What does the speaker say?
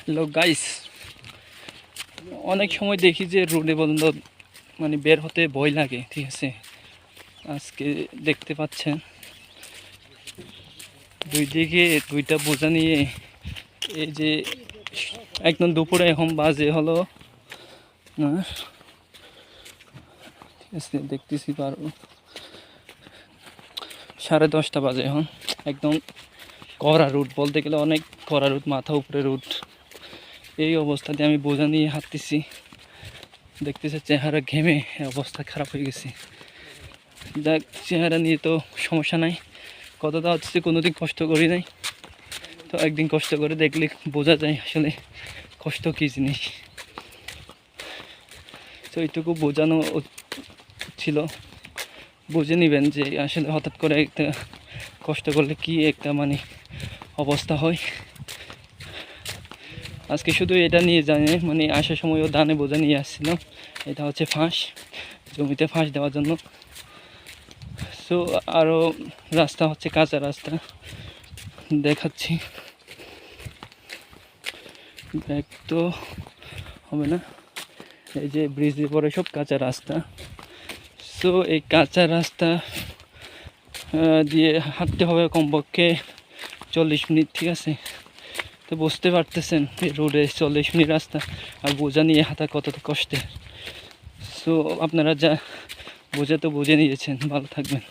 Hello guys, অনেক সময় দেখি যে রোডে বন্ধ মানে বের হতে ভয় লাগে, ঠিক আছে। আজকে দেখতে পাচ্ছেন দুই দিকে দুইটা বোঝা নিয়ে এই যে একদম দুপুরে এখন বাজে হলো না, ঠিক আছে, দেখতেছি 10:30 বাজে এখন। একদম কড়া রুট, বলতে গেলে অনেক কড়া রুট, মাথা উপরে রুট। এই অবস্থাতে আমি বোঝা নিয়ে হাঁটতেছি, দেখতেছে চেহারা ঘেমে অবস্থা খারাপ হয়ে গেছে। যাক, চেহারা নিয়ে তো সমস্যা নাই, কথাটা হচ্ছে কোনোদিন কষ্ট করি নাই, তো একদিন কষ্ট করে দেখলে বোঝা যায় আসলে কষ্ট কী জিনিস। তো এইটুকু বোঝানো ছিল, বুঝে নেবেন যে আসলে হঠাৎ করে একটা কষ্ট করলে কি একটা মানে অবস্থা হয়। আজকে শুধু এটা নিয়ে জানি, মানে আসার সময়ও দানে বোঝা নিয়ে আসছিলাম। এটা হচ্ছে ফাঁস, জমিতে ফাঁস দেওয়ার জন্য। সো আরও রাস্তা হচ্ছে কাঁচা রাস্তা, দেখাচ্ছি। ব্যাগ তো হবে না, এই যে ব্রিজের পরে সব কাঁচা রাস্তা। সো এই কাঁচা রাস্তা দিয়ে হাঁটতে হবে কমপক্ষে 40 মিনিট, ঠিক আছে। তো বুঝতে পারতেছেন এই রোডে 40 মিনিট রাস্তা আর বোঝা নিয়ে হাঁটা কতটা কষ্টের। সো আপনারা যা বোঝা তো বুঝে নিয়েছেন, ভালো থাকবেন।